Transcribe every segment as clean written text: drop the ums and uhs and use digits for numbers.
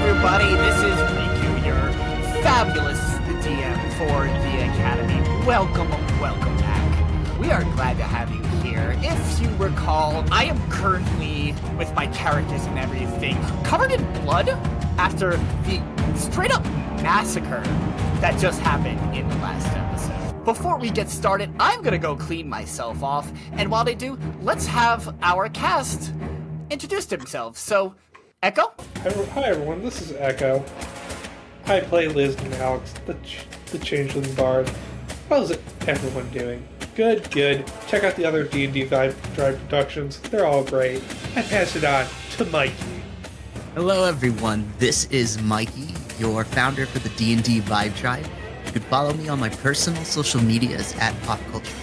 everybody. This is Riku, your fabulous DM for the Academy. Welcome back. We are glad to have you here. If you recall, I am currently, with my characters and everything, covered in blood after the straight-up massacre that just happened in the last episode. Before we get started, I'm gonna go clean myself off, and while they do, let's have our cast introduce themselves. So, Echo? Hi everyone, this is Echo. I play Liz and Alex, the Changeling Bard. How's everyone doing? Good. Check out the other D&D Vibe Drive productions. They're all great. I pass it on to Mikey. Hello everyone, this is Mikey, your founder for the D&D Vibe Tribe. You can follow me on my personal social medias at PopCultureGeek.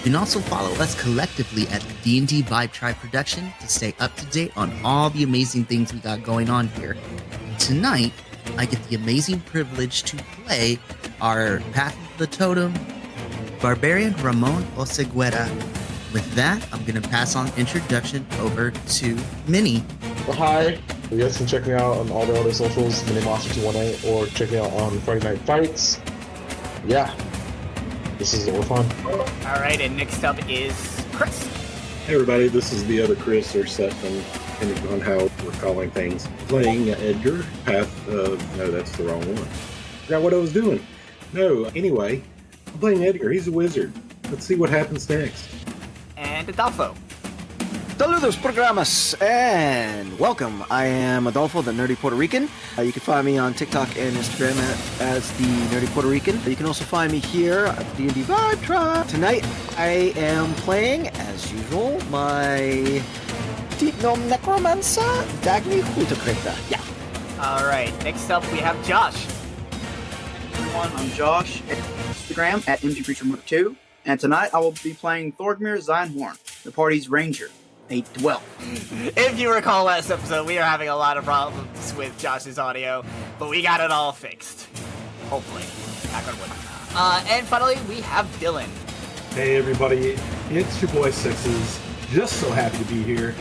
You can also follow us collectively at the D&D Vibe Tribe production to stay up to date on all the amazing things we got going on here. Tonight, I get the amazing privilege to play our Path of the Totem, Barbarian Ramon Oseguera. With that, I'm going to pass on introduction over to Minnie. Well, hi. You guys can check me out on all the other socials, MiniMonster218, or check me out on Friday Night Fights. Yeah, this is all fun. Alright, and next up is Chris. Hey everybody, this is the other Chris, or Seth, depending on how we're calling things. Playing Edgar, no, that's the wrong one. Forgot what I was doing. No, anyway, I'm playing Edgar, he's a wizard. Let's see what happens next. And Adolfo. Saludos, programas, and welcome. I am Adolfo, the Nerdy Puerto Rican. You can find me on TikTok and Instagram as the Nerdy Puerto Rican. You can also find me here at the D&D Vibe Tribe. Tonight, I am playing, as usual, my Deep Gnome Necromancer, Dagny Hutakrita. Yeah. Alright, next up we have Josh. Everyone, I'm Josh at Instagram at MGCreature2, and tonight I will be playing Thorgmir Zeinhorn, the party's ranger, a dwell. If you recall last episode, we are having a lot of problems with Josh's audio, but we got it all fixed. Hopefully. Back on wood. And finally, we have Dylan. Hey everybody, it's your boy Sixes. Just so happy to be here.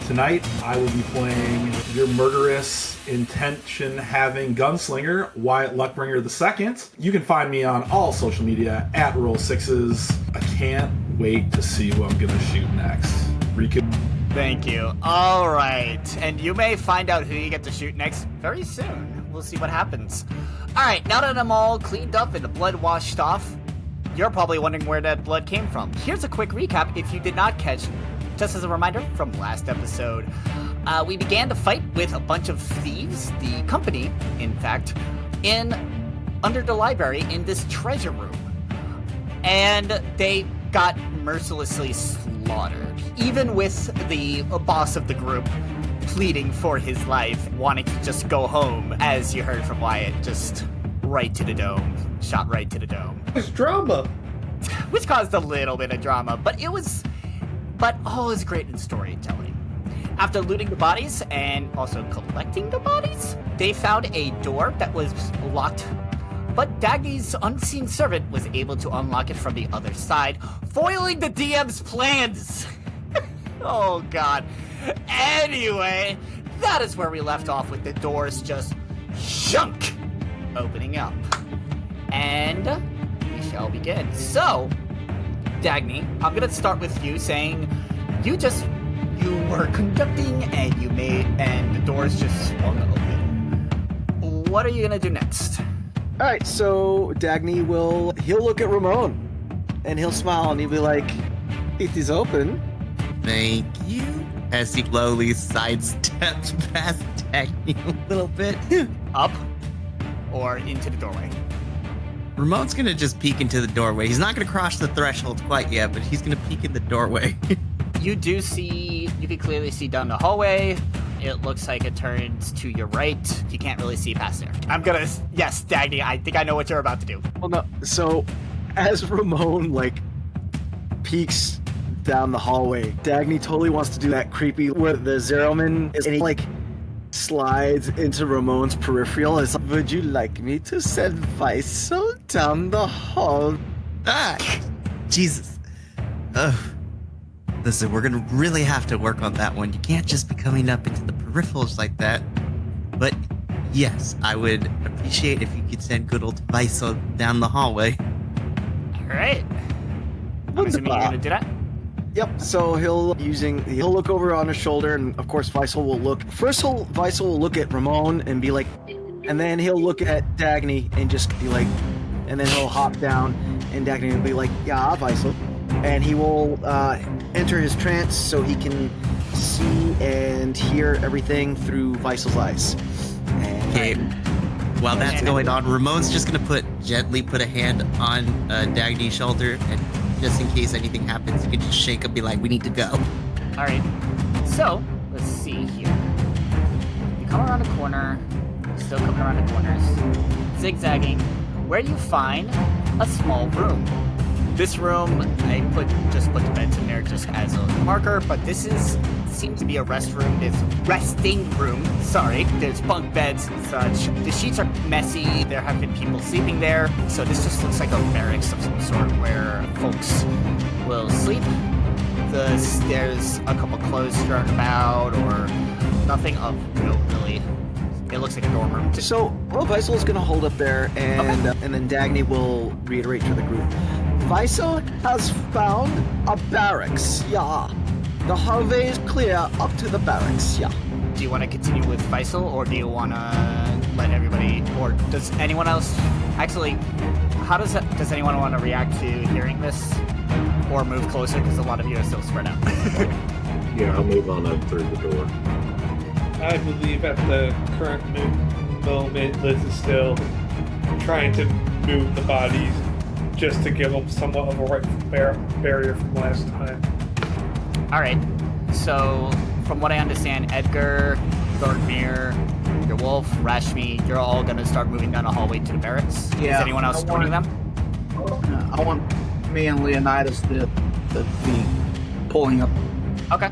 Tonight, I will be playing your murderous, intention-having gunslinger, Wyatt Luckbringer II. You can find me on all social media at Roll6s. I can't wait to see who I'm gonna shoot next. Riku. Thank you. Alright, and you may find out who you get to shoot next very soon. We'll see what happens. Alright, now that I'm all cleaned up and the blood washed off, you're probably wondering where that blood came from. Here's a quick recap if you did not catch. Just as a reminder from last episode, we began to fight with a bunch of thieves, the company, in fact, under the library in this treasure room. And they got mercilessly slaughtered, even with the boss of the group pleading for his life, wanting to just go home, as you heard from Wyatt, just right to the dome, shot right to the dome. It's drama. Which caused a little bit of drama, but all is great in storytelling. After looting the bodies and also collecting the bodies, they found a door that was locked, but Dagny's unseen servant was able to unlock it from the other side, foiling the DM's plans. Oh god. Anyway, that is where we left off with the doors just shunk, opening up. And we shall begin. So, Dagny, I'm gonna start with you saying you were conducting and the doors just swung open. What are you gonna do next? Alright, so Dagny he'll look at Ramon, and he'll smile, and he'll be like, it is open. Thank you. As he slowly sidesteps past Dagny a little bit. Up or into the doorway? Ramon's gonna just peek into the doorway. He's not gonna cross the threshold quite yet, but he's gonna peek in the doorway. You can clearly see down the hallway. It looks like it turns to your right. You can't really see past there. Yes, Dagny, I think I know what you're about to do. Well, no, so as Ramon, peeks down the hallway, Dagny totally wants to do that creepy where the Zeroman is, and he, slides into Ramon's peripheral. It's like, would you like me to send Faisal down the hall? Ah! Jesus. Ugh. Listen, we're gonna really have to work on that one. You can't just be coming up into the peripherals like that. But Yes, I would appreciate if you could send good old Viso down the hallway. All right. I'm assuming you're gonna do that. Yep. So he'll look over on his shoulder, and of course Visel will look. First, Visel will look at Ramon and be like, and then he'll look at Dagny and just be like, and then he'll hop down, and Dagny will be like, "Yeah, Visel," and he will enter his trance so he can see and hear everything through Visel's eyes. And Okay. While that's going on, Ramon's just gonna gently put a hand on Dagny's shoulder, and just in case anything happens, you can just shake him, be like, "We need to go." All right. So let's see here. You come around a corner. Still coming around the corners, zigzagging. Where you find a small room. This room, I just put the beds in there just as a marker, but this seems to be a restroom. It's resting room. Sorry. There's bunk beds and such. The sheets are messy. There have been people sleeping there, so this just looks like a barracks of some sort where folks will sleep. There's a couple clothes strewn about, or nothing of note really. It looks like a dorm room. So, Visel is going to hold up there, and then Dagny will reiterate to the group. Visel has found a barracks, yeah. The hallway is clear up to the barracks, yeah. Do you want to continue with Faisal, or do you want to let everybody, or does anyone else, actually, does anyone want to react to hearing this? Or move closer, because a lot of you are still spread out. Yeah, I'll move on up through the door. I believe at the current moment, Liz is still trying to move the bodies just to give them somewhat of a rightful barrier from last time. Alright, so from what I understand, Edgar, Thornmere, your wolf, Rashmi, you're all going to start moving down the hallway to the barracks? Yeah, Is anyone else joining them? I want me and Leonidas to be pulling up. Okay.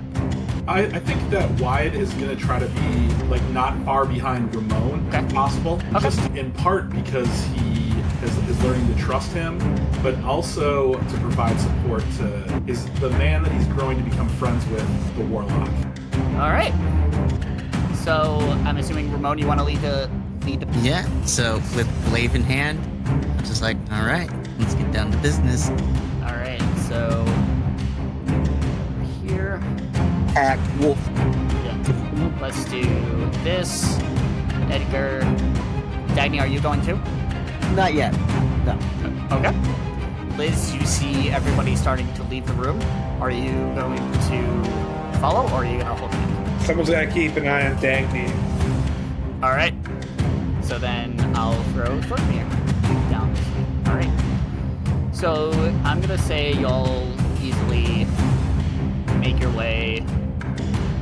I think that Wyatt is going to try to be like not far behind Ramon, Okay. if possible. Okay. Just in part because he is learning to trust him, but also to provide support to the man that he's growing to become friends with, the Warlock. Alright. So, I'm assuming, Ramon, you want to lead the... Yeah, so with glaive in hand, I'm just like, all right, let's get down to business. Alright, so... Here... Act wolf. Yeah. Let's do this. Edgar. Dagny, are you going too? Not yet. No. Okay. Liz, you see everybody starting to leave the room. Are you going to follow, or are you going to hold back? Someone's got to keep an eye on Dagny. Alright. So then I'll throw Thornmere down this way. Alright. So I'm going to say y'all easily make your way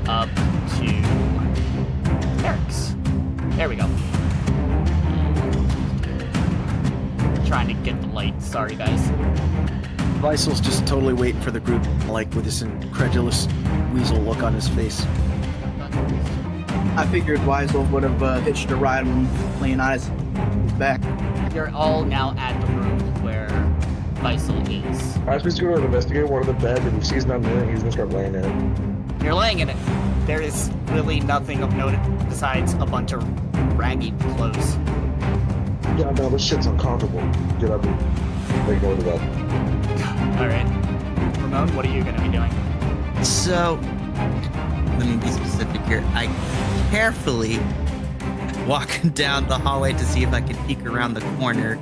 up to barracks. There we go. Trying to get the light. Sorry, guys. Visel's just totally waiting for the group, like with this incredulous weasel look on his face. I figured Weisel would have hitched a ride when Leonidas was back. You're all now at the room where Faisal is. Ashby's going to investigate one of the beds, and if he sees nothing in it, he's going to start laying in it. You're laying in it. There is really nothing of note besides a bunch of raggy clothes. Yeah, no, this shit's uncomfortable. Get up and make more of that. Alright. Ramon, what are you going to be doing? So, let me be specific here. I carefully walk down the hallway to see if I can peek around the corner,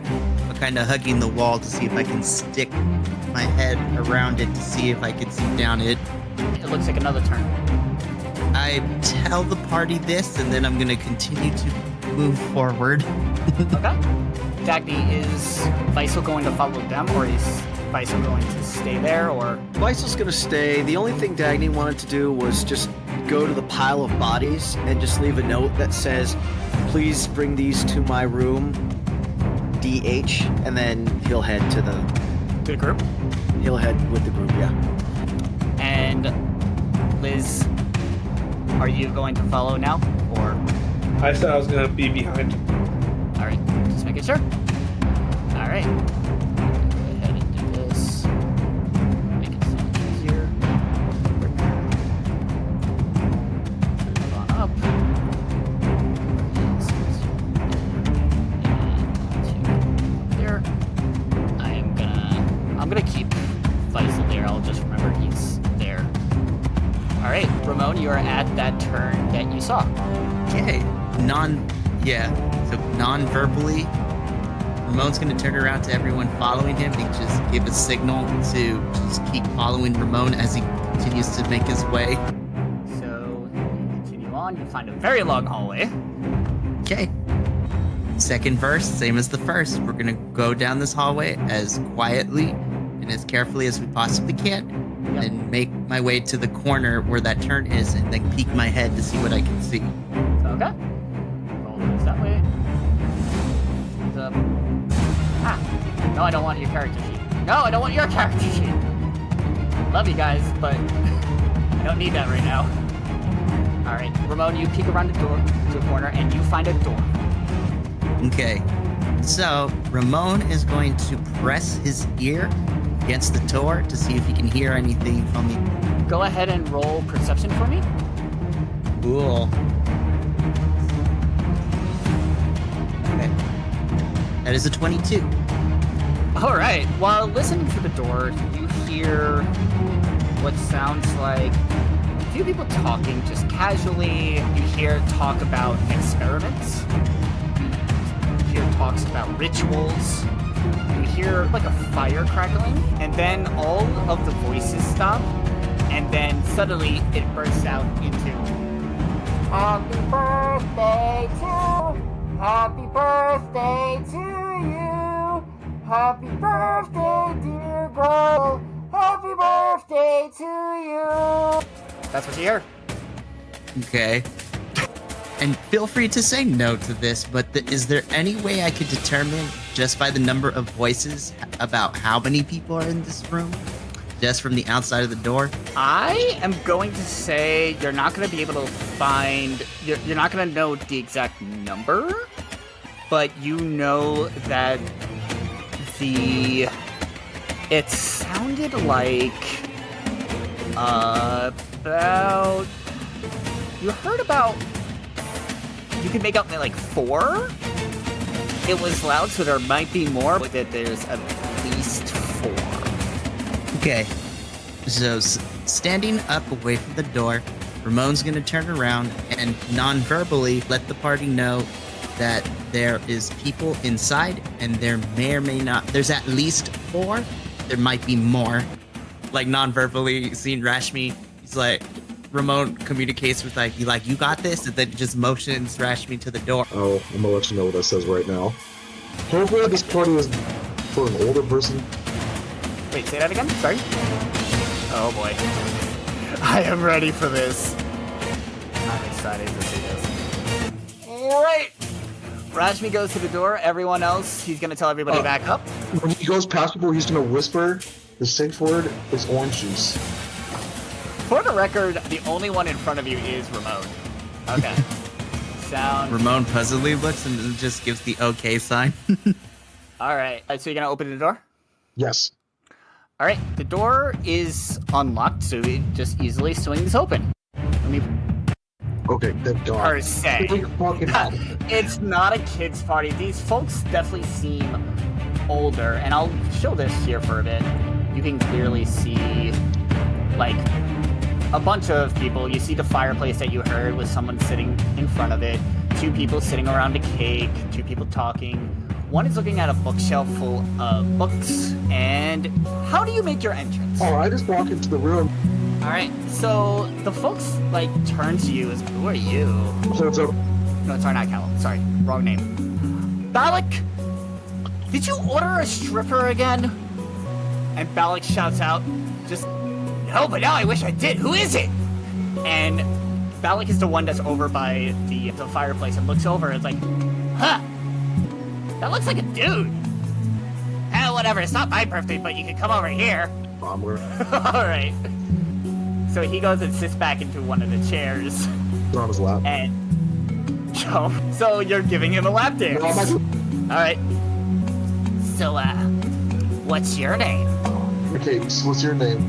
but kind of hugging the wall to see if I can stick my head around it to see if I can see down it. It looks like another turn. I tell the party this, and then I'm going to continue to move forward. Okay. Dagny, is Faisal going to follow them, or is Faisal going to stay there, or... Visel's gonna stay. The only thing Dagny wanted to do was just go to the pile of bodies and just leave a note that says, please bring these to my room, DH, and then he'll head to To the group? he'll head with the group, yeah. And Liz, are you going to follow now, or... I said I was going to be behind. Alright, just making sure. Alright. Go ahead and do this. Make it so much easier. Move on up. saw. Okay. So non-verbally, Ramon's gonna turn around to everyone following him and just give a signal to just keep following Ramon as he continues to make his way. So you continue on. You find a very long hallway. Okay. Second verse, same as the first. We're gonna go down this hallway as quietly and as carefully as we possibly can, and make my way to the corner where that turn is, and then peek my head to see what I can see. Okay. Roll this that way. Up. No, I don't want your character sheet. No, I don't want your character sheet. Love you guys, but I don't need that right now. All right, Ramon, you peek around the door to the corner, and you find a door. Okay. So Ramon is going to press his ear against the door to see if he can hear anything from the. Go ahead and roll perception for me. Cool. Okay. That is a 22. All right. While listening to the door, you hear what sounds like a few people talking just casually. You hear talk about experiments. You hear talks about rituals. You hear like a fire crackling, and then all of the voices stop, and then suddenly it bursts out into Happy birthday to you. Happy birthday, dear girl. Happy birthday to you. That's what you hear. Okay. And feel free to say no to this, but is there any way I could determine just by the number of voices about how many people are in this room? Just from the outside of the door? I am going to say you're not going to be able to find... You're not going to know the exact number, but you know that it sounded like about... You heard about... You could make out like 4. It was loud, so there might be more, but that there's at least 4. Okay. So, standing up away from the door, Ramon's gonna turn around and non-verbally let the party know that there is people inside, and there may or may not... There's at least 4. There might be more. Like, non-verbally seeing Rashmi, he's like... Ramon communicates with you got this, and then just motions Rashmi to the door. Oh, I'm gonna let you know what that says right now. Hopefully this party is for an older person. Wait, say that again? Sorry? Oh boy. I am ready for this. I'm excited to see this. Alright! Rashmi goes to the door, everyone else, he's gonna tell everybody back up. When he goes past people, he's gonna whisper the safe word is orange juice. For the record, the only one in front of you is Ramon. Okay. Sound. Ramon puzzledly looks and just gives the okay sign. Alright, so you're gonna open the door? Yes. Alright, the door is unlocked, so it just easily swings open. Let me Okay, thank God. per se. Fucking hell. It's not a kid's party. These folks definitely seem older, and I'll show this here for a bit. You can clearly see, like, a bunch of people. You see the fireplace that you heard with someone sitting in front of it, 2 people sitting around a cake, 2 people talking. One is looking at a bookshelf full of books. And how do you make your entrance? Oh, I just walk into the room. Alright, so the folks, like, turn to you as, who are you? So, No, sorry, not Callum. Sorry, wrong name. Balak! Did you order a stripper again? And Balak shouts out, just, no, but now I wish I did. Who is it? And Balak is the one that's over by the fireplace and looks over and is like, huh, that looks like a dude. Whatever, it's not my birthday, but you can come over here. Bomber. Alright. So he goes and sits back into one of the chairs. They're on his lap. And so you're giving him a lap dance. Alright. So, what's your name? Okay, so what's your name?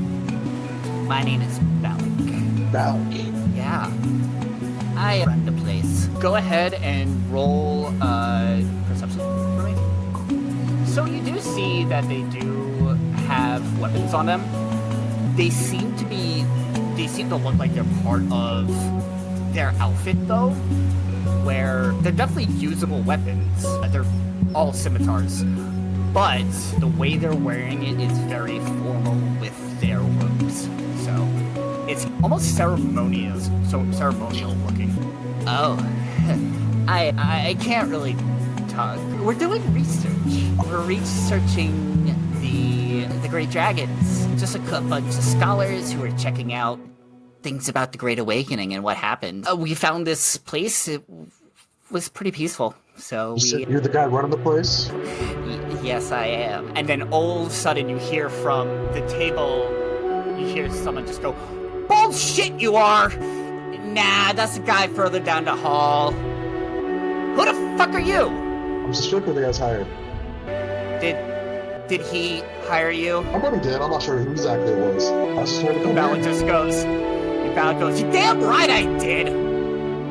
My name is Balak. Balak. Yeah. I run the place. Go ahead and roll perception for me. So you do see that they do have weapons on them. They seem to look like they're part of their outfit, though, where they're definitely usable weapons. They're all scimitars. But the way they're wearing it is very formal with their robes. So it's almost ceremonial looking. Oh, I can't really talk. We're doing research. We're researching the Great Dragons. Just a bunch of scholars who are checking out things about the Great Awakening and what happened. We found this place. It was pretty peaceful. So You're the guy running the place? Yes, I am. And then all of a sudden you hear from the table, you hear someone just go, "Bullshit you are! Nah, that's the guy further down the hall. Who the fuck are you?" I'm suspecting the guy's hired. Did he hire you? I bet he did. I'm not sure who exactly it was. I just told him to come Balin here. just goes, "You damn right I did!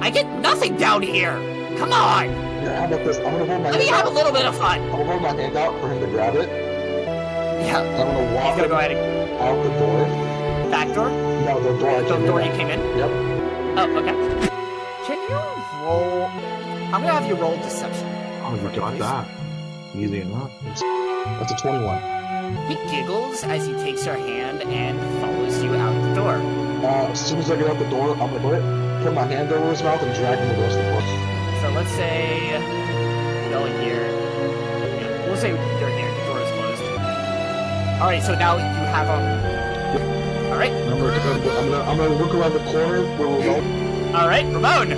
I get nothing down here! Come on! Yeah, how about this? I'm gonna hold my Let me hand have a out. little bit of fun!" I'm gonna hold my hand out for him to grab it. Yeah. I'm gonna He's walk gonna go him ahead and out the door. back door? No, the door I The came door in you at. came in? Yep. Oh, okay. Can you roll? I'm gonna have you roll deception. Oh, you got that. Easy enough. That's a 21. He giggles as he takes your hand and follows you out the door. As soon as I get out the door, I'm gonna put my hand over his mouth and drag him to the rest of the door. So let's say go in here. Yeah, we'll say you're here. The door is closed. All right. So now you have him. All right. I'm gonna look around the corner where we're going. All right, Ramon.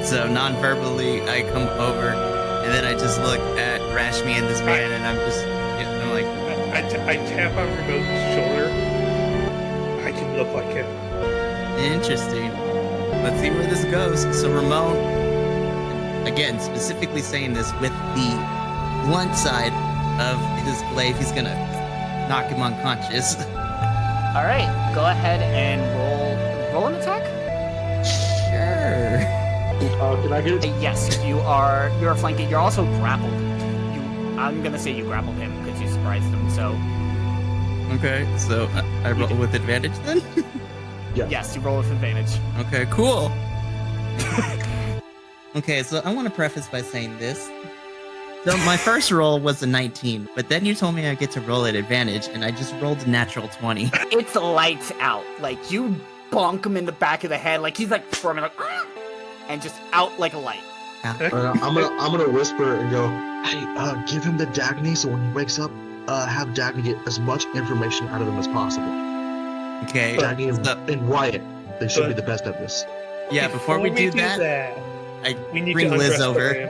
So non-verbally, I come over, and then I just look at Rashmi and this man, and I'm like, I tap on Ramon's shoulder. I can look like him. interesting. Let's see where this goes. So Ramon, again, specifically saying this with the blunt side of his glaive, he's gonna knock him unconscious. All right. Go ahead and roll an attack. Sure. Can I get it? Yes, you're flanking. You're also grappled. I'm gonna say you grappled him because you surprised him. So Okay, so I roll with advantage then? yes, you roll with advantage. Okay, cool. Okay, so I want to preface by saying this. So my first roll was a 19, but then you told me I get to roll at advantage, and I just rolled a natural 20. It's lights out. Like you bonk him in the back of the head, like he's like squirming, like, "Ah!" and just out like a light. I'm gonna whisper and go, "Hey, give him the Dagny so when he wakes up, have Dagny get as much information out of him as possible. Okay, Dagny so, and Wyatt, they should be the best at this." yeah, before we do that, I we need bring to Liz undress over. the man.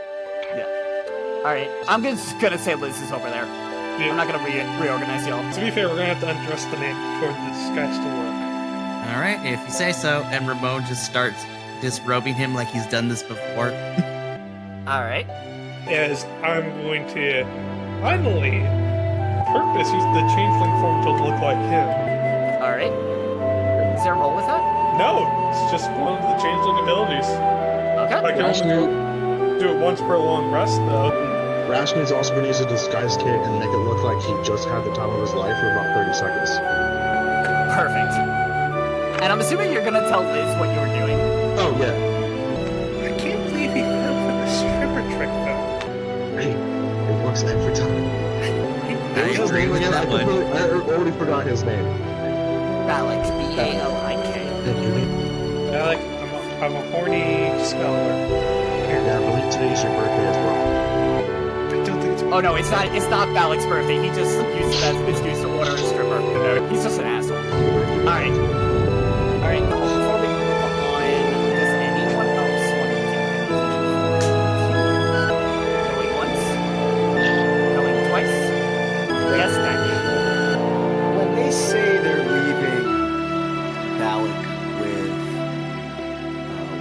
All right, I'm just gonna say Liz is over there. Yeah. I'm not gonna reorganize y'all. To be fair, we're gonna have to undress the man before this starts to work. All right, if you say so, and Ramon just starts disrobing him like he's done this before. All right. As I'm going to finally purpose use the changeling form to look like him. All right. Is there a roll with that? No, it's just one of the changeling abilities. Okay. I can only do it once per long rest, though. Rashmi's also gonna use a disguise kit and make it look like he just had the time of his life for about 30 seconds. Perfect. And I'm assuming you're gonna tell Liz what you were doing. Oh yeah. I can't believe he fell for the stripper trick, though. Hey, it works every time. I agree with that one. I already forgot his name. Balak, B-A-L-I-K. Alec, I'm a horny scholar. And I believe today's your birthday as well. I don't think it's. Oh no, it's not Balak's birthday. He just used it as an excuse to order a stripper. He's just an asshole. Alright. Alright, before we move on, does anyone else want to do anything? Going once? Going twice? Yes, thank you. When they say they're leaving Balak with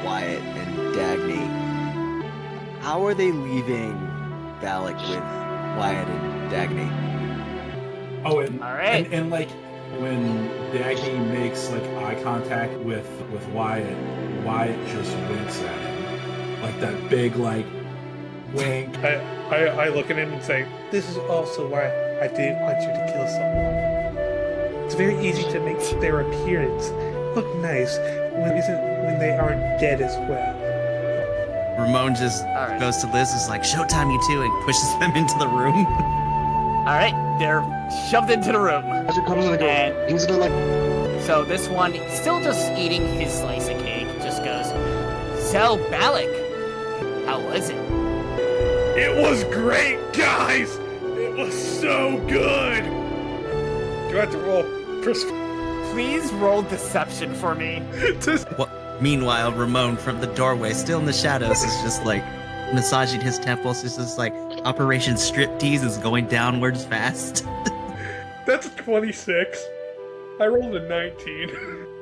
Wyatt and Dagny, how are they leaving Balak with Wyatt and Dagny? Oh, and All right. and like when Dagny makes like eye contact with Wyatt, Wyatt just winks at him, like that big like wink. I look at him and say, "This is also why I didn't want you to kill someone. It's very easy to make their appearance look nice when they aren't dead as well. Ramon just right. goes to Liz, is like, "Showtime, you two," and pushes them into the room. All right, they're shoved into the room. As it comes in, I go, And- he's gonna like. So this one, still just eating his slice of cake, just goes, "So, Balak, how was it?" It was great, guys! It was so good! Do I have to roll Please roll deception for me. Meanwhile, Ramon from the doorway, still in the shadows, is just like massaging his temples. It's just like Operation Striptease is going downwards fast. That's a 26. I rolled a 19.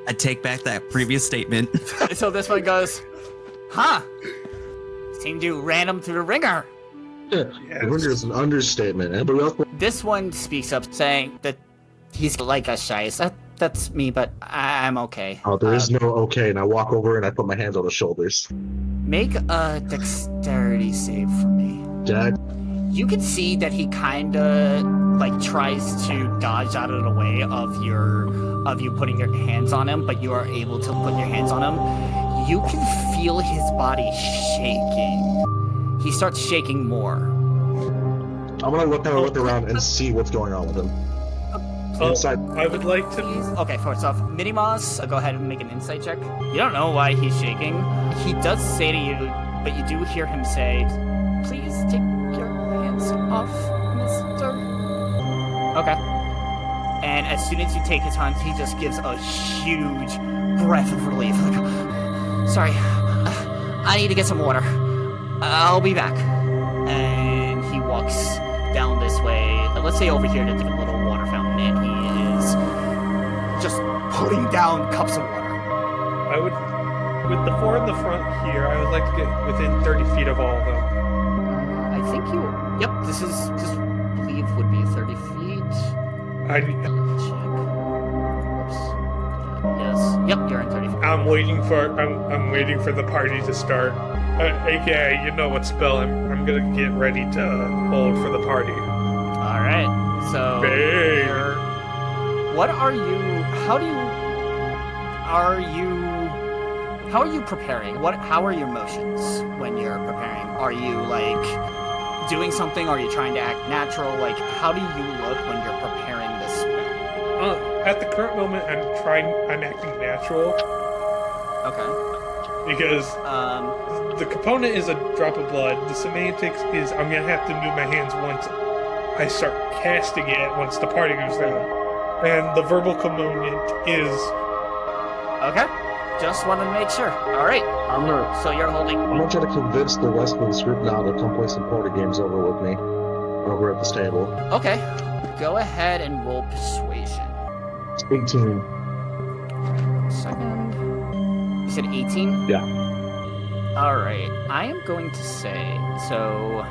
I take back that previous statement. So this one goes, "Huh? Seemed you ran him through the ringer." Yeah, I wonder it's an understatement. Anybody else? This one speaks up, saying that he's like us, Shies. That's me, but I'm okay. Oh, there is no okay. And I walk over and I put my hands on the shoulders. Make a dexterity save for me. Dad, You can see that he kinda like tries to dodge out of the way of you putting your hands on him, but you are able to put your hands on him. You can feel his body shaking. He starts shaking more. I'm gonna look around and see what's going on with him. Inside. I would like to. Okay, first off, Minimoss, go ahead and make an insight check. You don't know why he's shaking. He does say to you, but you do hear him say, "Please take your hands off, mister." Okay. And as soon as you take his hands, he just gives a huge breath of relief. Like, "Sorry, I need to get some water. I'll be back." And he walks down this way. Let's say over here to the little water fountain, and he is just putting down cups of water. I would, with the four in the front here, I would like to get within 30 feet of all of them. I think you. Yep, this believe would be 30 feet. I, Check. Oops. Yes. Yep, you're in 30 feet. I'm waiting for the party to start. AKA, you know what spell I'm gonna get ready to hold for the party. All right. So. Bang. What are you? How are you preparing? How are your motions when you're preparing? Are you like doing something? Are you trying to act natural? Like, how do you look when you're preparing this spell? At the current moment, I'm acting natural Okay. because the component is a drop of blood. The semantics is I'm gonna have to move my hands once I start casting it once the party goes down. And the verbal component is Okay. Just wanted to make sure. All right. So you're holding. I'm gonna try to convince the rest of this group now to come play some party games over with me, over at this table. Okay. Go ahead and roll persuasion. 18. Second. You said 18? Yeah. All right. I am going to say so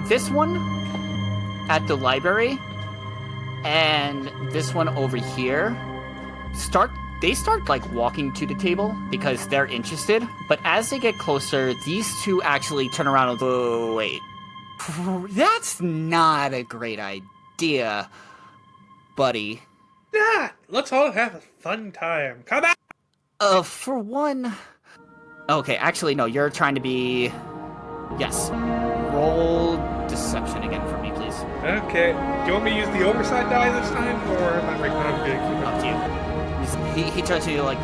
this one at the library and this one over here start like walking to the table because they're interested, but as they get closer, these two actually turn around and go, "Wait, that's not a great idea, buddy." yeah. Let's all have a fun time. Come on. For one... Okay, actually, no, you're trying to be... Yes. Roll deception again for me, please. Okay. Do you want me to use the oversight die this time, or am I making I'm good? Up to you. He turns to you like,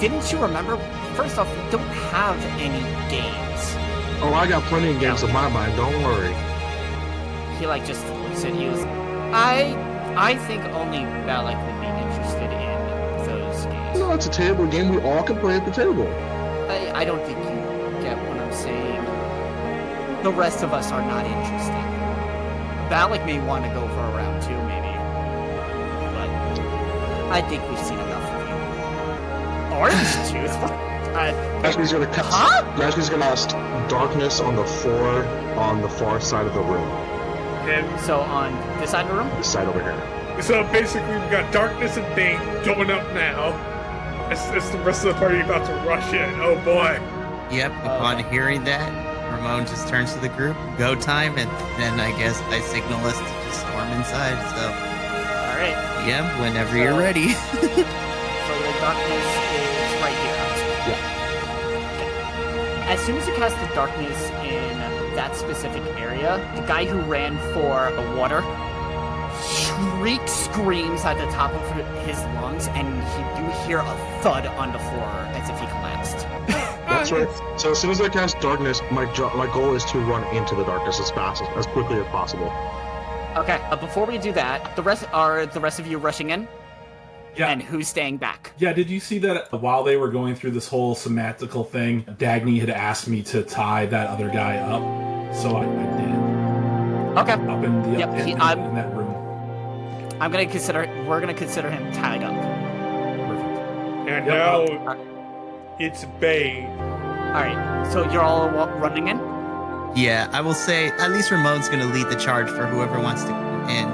"Didn't you remember? First off, we don't have any games." Oh, I got plenty of games in my mind. Don't worry. He like just looks at you. I think only Balak would be interested in those games. No, it's a table game. We all can play at the table. I don't think you get what I'm saying. The rest of us are not interested. Balak may want to go for a round two, maybe. But I think we've seen enough of you. Orange Tooth? Rashmi's gonna cast. Huh? Rashmi's gonna cast darkness on the floor on the far side of the room. And So on this side of the room? This side over here. so basically, we've got darkness and Bane going up now. It's the rest of the party about to rush in. Oh boy. Yep, upon hearing that, Ramon just turns to the group, "Go time," and then I guess I signal us to just storm inside, so Alright. Yeah, whenever you're ready. So the darkness is right here. As soon as you cast the darkness in that specific area, the guy who ran for the water screams at the top of his lungs, and you hear a thud on the floor as if he collapsed. That's right. So as soon as I cast darkness, my goal is to run into the darkness as quickly as possible. Okay, before we do that, the rest of you rushing in? Yeah. And who's staying back? Yeah, did you see that while they were going through this whole semantical thing, Dagny had asked me to tie that other guy up, so I did. Okay. Up in the in that room. We're gonna consider him tied up. Perfect. And Yep. now it's Bane. Alright, so you're all running in? Yeah, I will say at least Ramon's going to lead the charge for whoever wants to go in.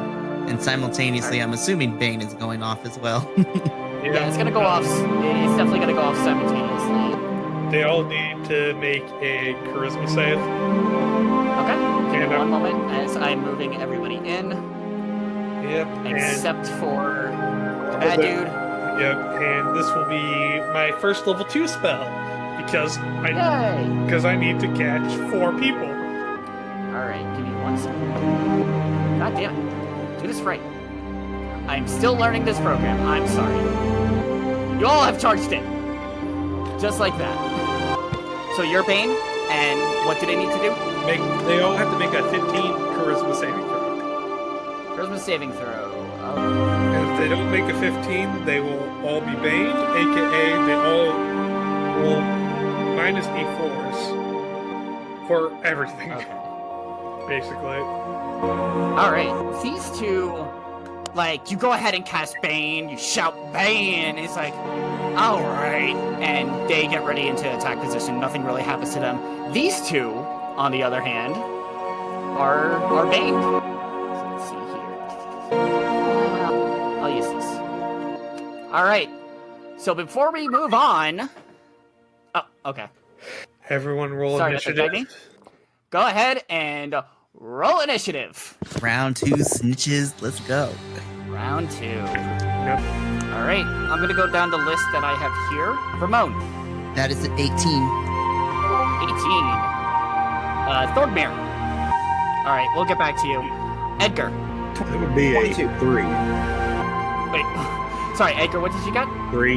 And simultaneously, I'm assuming Bane is going off as well. Yeah, it's gonna go off. It's definitely gonna go off simultaneously. They all need to make a charisma save. Okay. Give me And, one moment as I'm moving everybody in, Yep. except for the bad dude. Yep. And this will be my first level 2 spell because Yay! I need to catch 4 people. Alright, give me 1 second. God damn it. Do this right. I'm still learning this program. I'm sorry. You all have charged in. Just like that. So you're Bane, and what do they need to do? They all have to make a 15 charisma saving throw. Charisma saving throw. Oh. And if they don't make a 15, they will all be Bane, aka they all will minus D4s for everything, Okay. basically. Alright, these two, like, you go ahead and cast Bane, you shout Bane, it's like, alright, and they get ready into attack position, nothing really happens to them. These two, on the other hand, are Bane. Let's see here. I'll use this. Alright, so before we move on... Oh, okay. Everyone roll Sorry, Mr. initiative. Dagny. Go ahead and roll initiative. Round 2, snitches. Let's go. Round 2. Yep. All right, I'm gonna go down the list that I have here. Ramon, That is an 18. 18. Thorgmere. All right, we'll get back to you. Edgar. That would be a 22. 3. Wait, sorry, Edgar. What did you got? 3.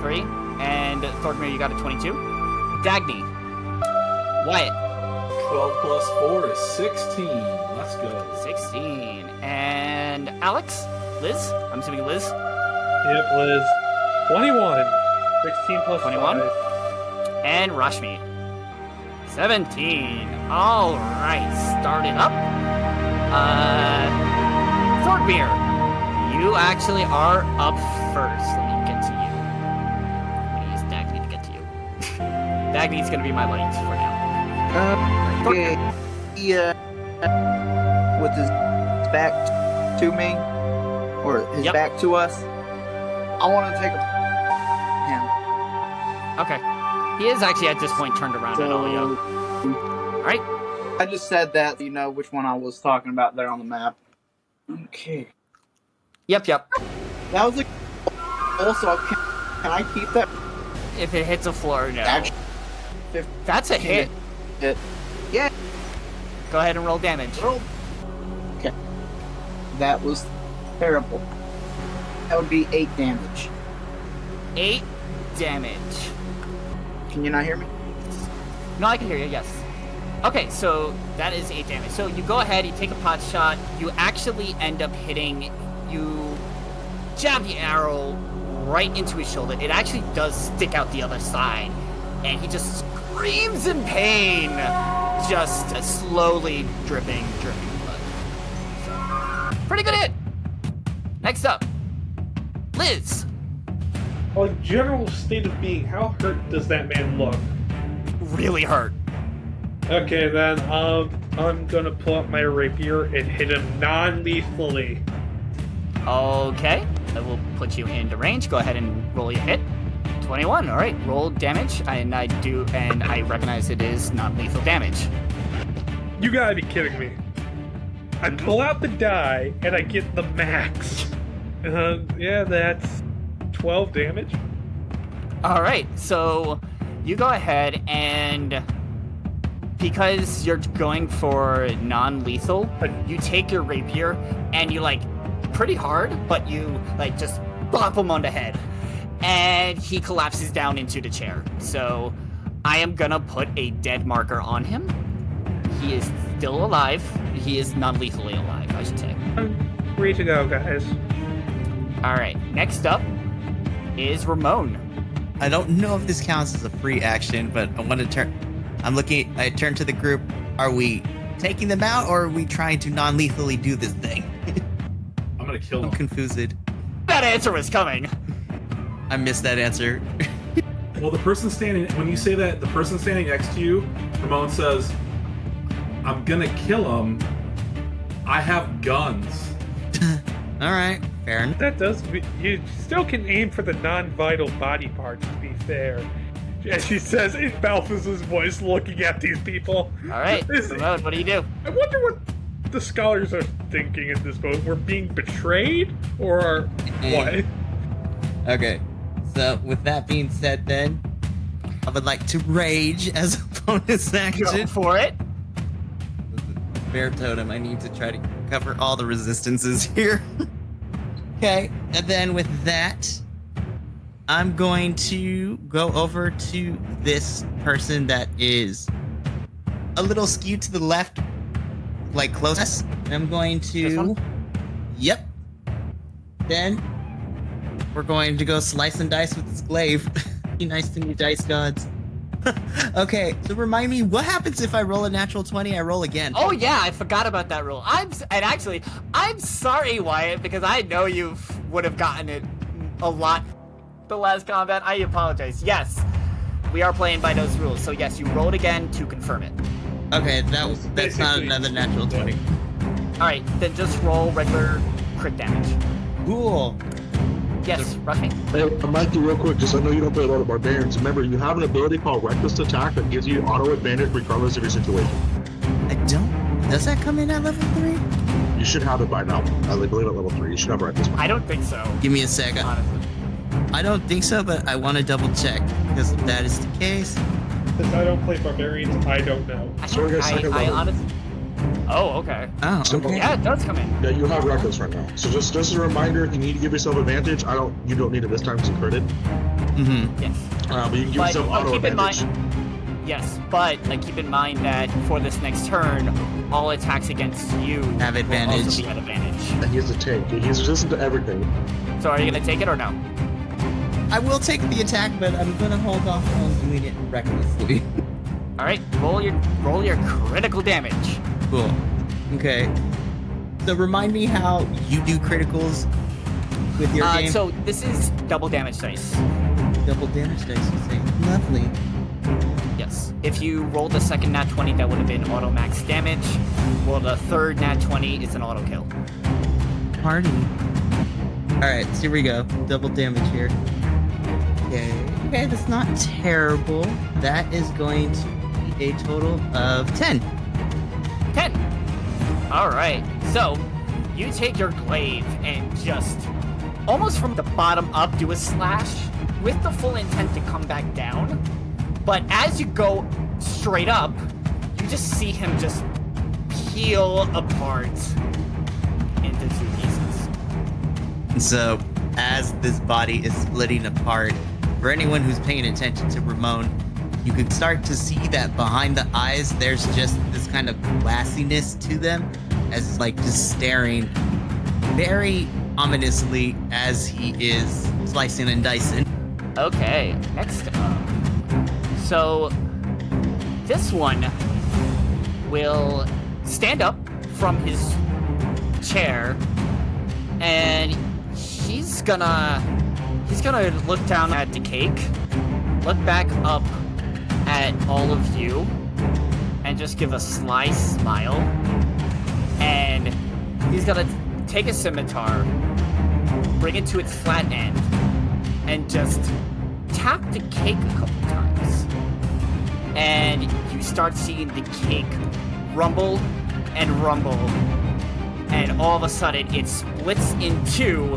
3. And Thorgmere, you got a 22. Dagny. Wyatt. 12 plus 4 is 16. Let's go. 16. And Alex. Liz. I'm assuming Liz. Yep, Liz. 21. 16 plus 21. 5. And Rashmi. 17. All right, starting up. Thorgmere, you actually are up first. Let me get to you. I'm gonna use Dagny to get to you. Dagny's gonna be my light for now. Okay. Yeah. With his back to me, or his Yep. back to us, I want to take him. Okay. He is actually at this point turned around at Olio. Alright. I just said that, so you know which one I was talking about there on the map. Okay. Yep. That was also, can I keep that? If it hits a floor, no. Actually, That's a hit. Yeah. Go ahead and roll damage. Okay. That was terrible. That would be 8 damage. 8 damage. Can you not hear me? No, I can hear you, yes. Okay, so that is 8 damage. So you go ahead, you take a pot shot, you actually end up hitting, you jab the arrow right into his shoulder. It actually does stick out the other side, and he just screams in pain, just slowly dripping blood. So, pretty good hit! Next up, Liz. Well, general state of being, how hurt does that man look? Really hurt. Okay, then, I'm gonna pull out my rapier and hit him non-lethally. Okay, I will put you into range. Go ahead and roll your hit. 21. All right, roll damage, and I recognize it is non-lethal damage. You gotta be kidding me. I pull out the die, and I get the max. Yeah, that's 12 damage. All right, so you go ahead and because you're going for non-lethal, you take your rapier and you like pretty hard, but you like just bop him on the head, and he collapses down into the chair. So I am gonna put a dead marker on him. He is still alive. He is non-lethally alive, I should say. I'm free to go, guys. All right, next up is Ramon. I don't know if this counts as a free action, but I want to turn. I turn to the group. Are we taking them out, or are we trying to non-lethally do this thing? I'm gonna kill I'm him. confused. That answer was coming. I missed that answer. Well, the person standing, when you say that, the person standing next to you, Ramon says, I'm gonna kill him. I have guns. All right, fair enough. That does. You still can aim for the non-vital body parts, to be fair. As she says in Balthazar's voice, looking at these people. All right, Ramon, what do you do? I wonder what the scholars are thinking in this moment. We're being betrayed? Or what? Okay, so with that being said, then I would like to rage as a bonus Go action. for it. Bear totem. I need to try to cover all the resistances here. Okay, and then with that, I'm going to go over to this person that is a little skewed to the left, like closest. And I'm going This to. one? Yep. Then we're going to go slice and dice with this glaive. Be nice to me, dice gods. Okay, so remind me, what happens if I roll a natural 20? I roll again. Oh yeah, I forgot about that rule. I'm sorry, Wyatt, because I know you would have gotten it a lot the last combat. I apologize. Yes, we are playing by those rules. So yes, you rolled again to confirm it. Okay, that's not Basically, another natural 20. All right, then just roll regular crit damage. Cool. Yes, rush me. Hey, Mikey, real quick, just I know you don't play a lot of barbarians. Remember, you have an ability called Reckless Attack that gives you auto advantage regardless of your situation. I don't. Does that come in at level 3? You should have it by now. I believe at level 3. You should have Reckless. I don't think so. Give me a sec. Honestly. I don't think so, but I want to double check. Because if that is the case. Since I don't play barbarians, I don't know. Sorry, guys, second I level. honestly. Oh, okay. Oh, Simple. okay. Yeah, it does come in. Yeah, you have Reckless right now. So just as a reminder, if you need to give yourself advantage, you don't need it this time because you critted. Mm-hmm. Yes. But you can give But yourself auto keep in advantage. mind. Yes, but keep in mind that for this next turn, all attacks against you Have will advantage. also be at advantage. And he has a tank. He's resistant to everything. So are you gonna take it or no? I will take the attack, but I'm going to hold off on doing it recklessly. All right, roll your critical damage. Cool. Okay. So remind me how you do criticals with your game. So this is double damage dice. Double damage dice, you say. Lovely. Yes. If you roll the second nat 20, that would have been auto max damage. Well, the third nat 20 is an auto kill. Party. Alright, so here we go. Double damage here. Okay, that's not terrible. That is going to be a total of 10. 10. All right. So you take your glaive and just almost from the bottom up do a slash with the full intent to come back down. But as you go straight up, you just see him just peel apart into 2 pieces. So, as this body is splitting apart, for anyone who's paying attention to Ramon, you can start to see that behind the eyes, there's just this kind of glassiness to them, as like just staring very ominously as he is slicing and dicing. Okay, next up. So this one will stand up from his chair and he's gonna look down at the cake, look back up at all of you, and just give a sly smile. And he's gonna take a scimitar, bring it to its flat end, and just tap the cake a couple times. And you start seeing the cake rumble and rumble. And all of a sudden, it splits in 2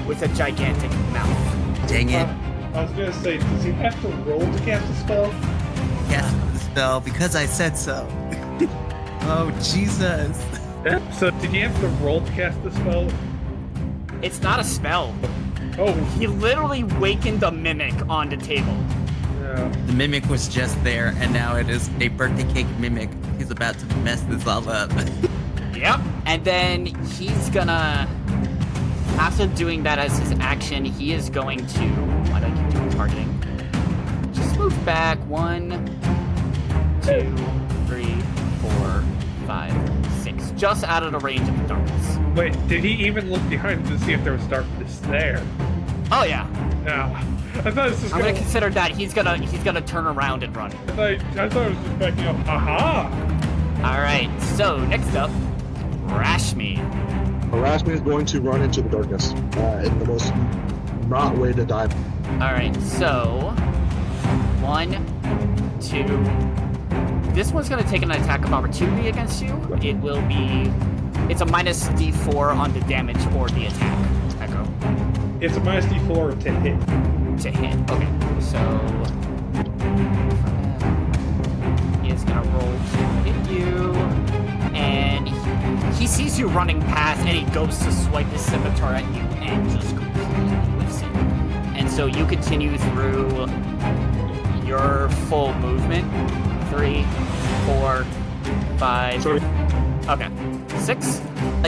with a gigantic mouth. Dang it. I was gonna say, does he have to roll to cast a spell? Cast the spell because I said so. Oh, Jesus. So did you have to roll to cast the spell? It's not a spell. Oh, He literally wakened a mimic on the table. yeah. The mimic was just there, and now it is a birthday cake mimic. He's about to mess this all up. Yep. And then he's gonna, after doing that as his action, he is going to, why do I keep doing targeting? Just move back 1, 2, 3, 4, 5, 6. Just out of the range of the darkness. Wait, did he even look behind to see if there was darkness there? Oh yeah. No. I thought this was I'm gonna. gonna consider that he's gonna turn around and run. I thought it was just backing up. Aha! Alright, so next up, Rashmi. Harassment is going to run into the darkness in the most not way to die. Alright, so 1, 2. This one's gonna take an attack of opportunity against you. It will be, it's a minus D4 on the damage or the attack. Echo. It's a minus D4 to hit. To hit. Okay, so he is gonna roll to hit you, and he sees you running past, and he goes to swipe his scimitar at you, and just completely whiffs it. And so you continue through your full movement. 3, 4, 5. Sorry. Okay, 6.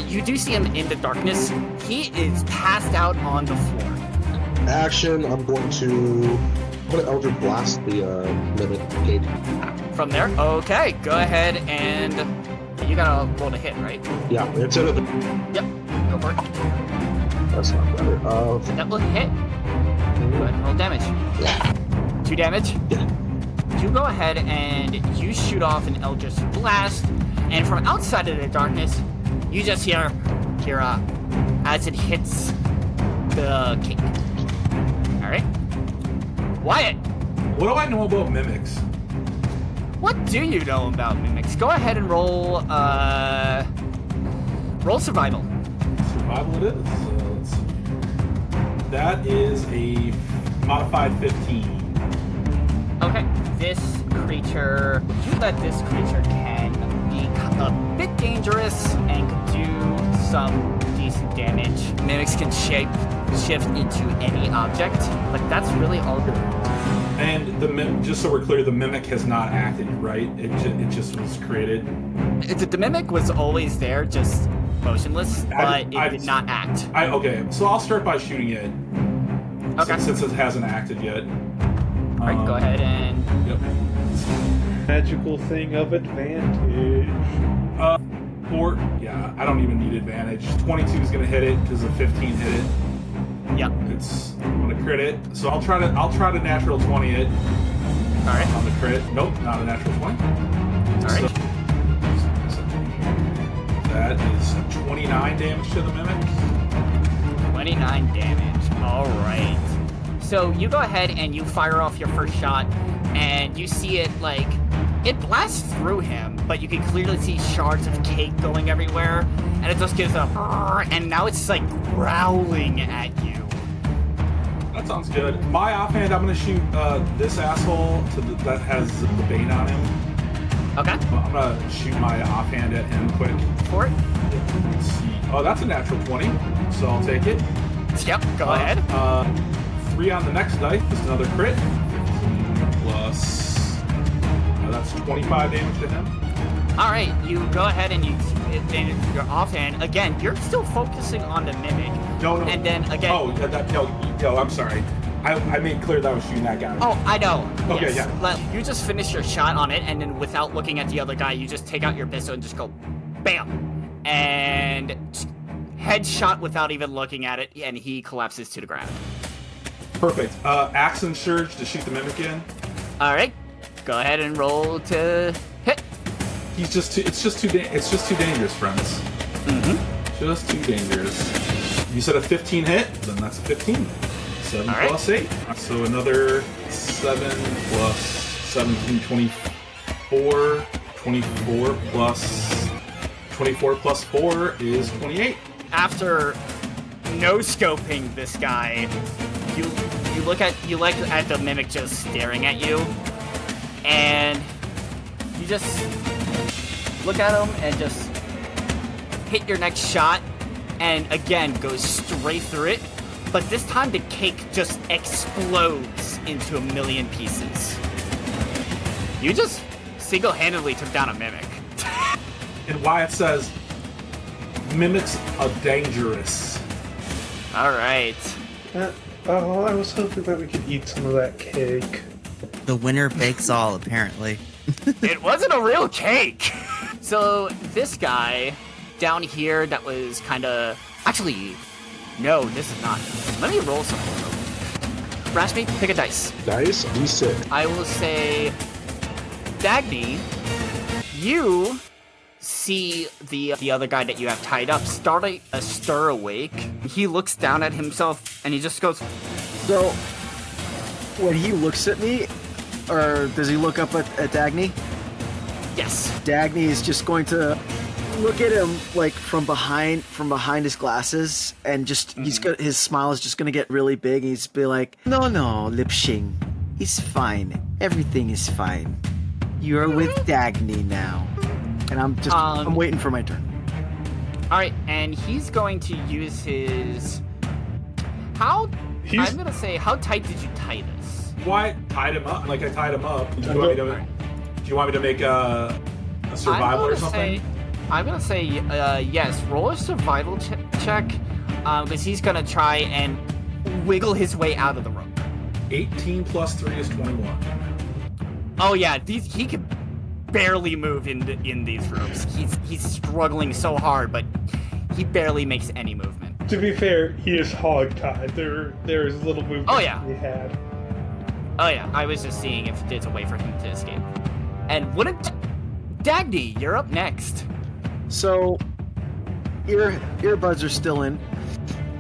You do see him in the darkness. He is passed out on the floor. Action, I'm going to Eldritch Blast the limit gate. From there? Okay, go ahead and you gotta roll to hit, right? Yeah, instead of the. Yep, go for it. That's not better. That will hit. Go ahead and roll damage. 2 damage. Yeah. You go ahead and you shoot off an Eldritch Blast, and from outside of the darkness, you just hear Kira as it hits the cake. Alright. Wyatt, What do I know about mimics? what do you know about mimics? Go ahead and roll survival. Survival it is. Let's see. That is a modified 15. Okay, this creature, that this creature can be a bit dangerous and can do some decent damage. Mimics can shift into any object, but that's really all good. And just so we're clear, the mimic has not acted, right? It just was created. The mimic was always there, just motionless, but I it did not act. Okay, so I'll start by shooting it. Okay. Since it hasn't acted yet. Alright, go ahead and... Yep. Magical thing of advantage. Yeah, I don't even need advantage. 22 is gonna hit it because a 15 hit it. Yep. I'm gonna crit it. So I'll try to natural 20 it. Alright. On the crit. Nope, not a natural 20. Alright. So, that is 29 damage to the mimic. 29 damage. Alright. So you go ahead and you fire off your first shot, and you see it, like, it blasts through him, but you can clearly see shards of cake going everywhere, and it just gives a brrr, and now it's, like, growling at you. That sounds good. My offhand, I'm gonna shoot this asshole that has the bane on him. Okay, I'm gonna shoot my offhand at him quick. for it. Let's see. Oh, that's a natural 20, so I'll take it. Yep, go ahead. 3 on the next dice, just another crit. 15 plus. That's 25 damage to him. Alright, you go ahead and you're offhand. Again, you're still focusing on the mimic. No. And then again. Oh, no, I'm sorry. I made clear that I was shooting that guy. Oh, I know. Okay, yes. yeah. You just finish your shot on it, and then without looking at the other guy, you just take out your pistol and just go, BAM! And headshot without even looking at it, and he collapses to the ground. Perfect. Axe and Surge to shoot the mimic in. Alright, go ahead and roll to hit. He's just too. It's just too dangerous, friends. Mm-hmm. Just too dangerous. You said a 15 hit, then that's a 15. 7 All right. plus 8. So another 7 plus 17, 24. 24 plus 4 is 28. After no scoping this guy. You look at the mimic just staring at you, and you just look at him and just hit your next shot, and again goes straight through it. But this time the cake just explodes into a million pieces. You just single-handedly took down a mimic. And Wyatt says, mimics are dangerous. All right. Oh, I was hoping that we could eat some of that cake. The winner bakes all, apparently. It wasn't a real cake. So this guy down here that was kind of... Actually, no, this is not. Let me roll something real quick. Rashmi, pick a dice. Dice, D6. I will say... Dagny, you see the other guy that you have tied up start a stir awake. He looks down at himself and he just goes... So, when he looks at me, or does he look up at Dagny? Yes. Dagny is just going to look at him like from behind his glasses, and just his smile is just gonna get really big. And he's be like, "No, Lipshing, he's fine. Everything is fine. You're with Dagny now." And I'm waiting for my turn. All right, and he's going to use his... I'm going to say, how tight did you tie this? Wyatt tied him up. Like, I tied him up. Do you want me to make a survival or something? I'm going to say yes. Roll a survival check, because he's going to try and wiggle his way out of the rope. 18 plus 3 is 21. Oh, yeah, he can barely move in these ropes. He's struggling so hard, but he barely makes any movement. To be fair, he is hog-tied. There's little movement to be had. Oh yeah, I was just seeing if there's a way for him to escape. And Dagny, you're up next. So, earbuds are still in.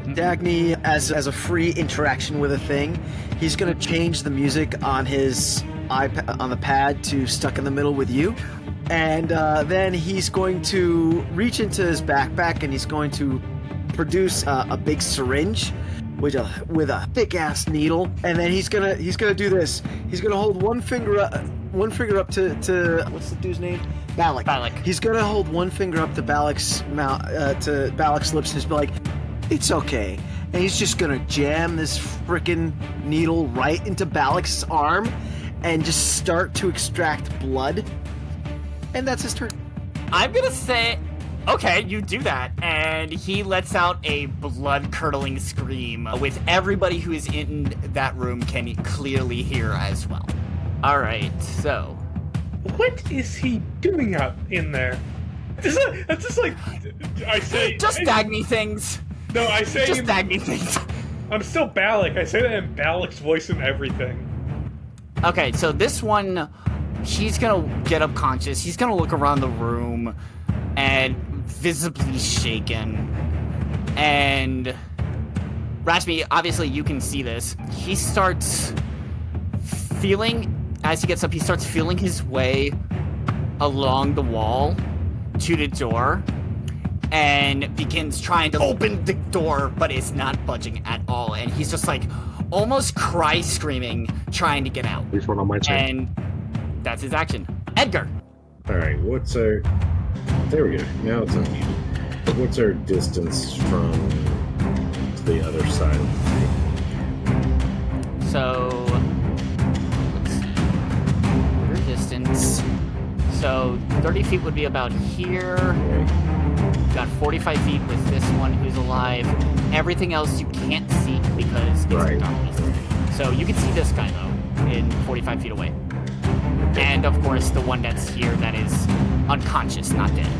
Dagny, as a free interaction with a thing, he's gonna change the music on his iPad, on the pad, to Stuck in the Middle with You, and then he's going to reach into his backpack and he's going to produce a big syringe with a thick ass needle, and then he's gonna do this. He's gonna hold one finger up to what's the dude's name? Balak. He's gonna hold one finger up to Balak's mouth, to Balak's lips, and just be like, "It's okay." And he's just gonna jam this frickin' needle right into Balak's arm and just start to extract blood. And that's his turn. I'm gonna say, okay, you do that, and he lets out a blood-curdling scream, with everybody who is in that room can clearly hear as well. All right, so what is he doing out in there? That's just like I say. Just Dagny things. No, I say just Dagny things. I'm still Balak. I say that in Balak's voice and everything. Okay, so this one, he's gonna get up conscious. He's gonna look around the room and visibly shaken. And Rashmi, obviously you can see this. He starts feeling, as he gets up, he starts feeling his way along the wall to the door and begins trying to open the door, but it's not budging at all. And he's just like almost screaming, trying to get out. Which one on my turn? And that's his action. Edgar. All right, what's our... There we go. Now it's unmuted. What's our distance from the other side of the thing? So, let's see. Your distance. So, 30 feet would be about here. You got 45 feet with this one who's alive. Everything else you can't see because it's in darkness. So, you can see this guy, though, in 45 feet away. And, of course, the one that's here that is unconscious, not dead.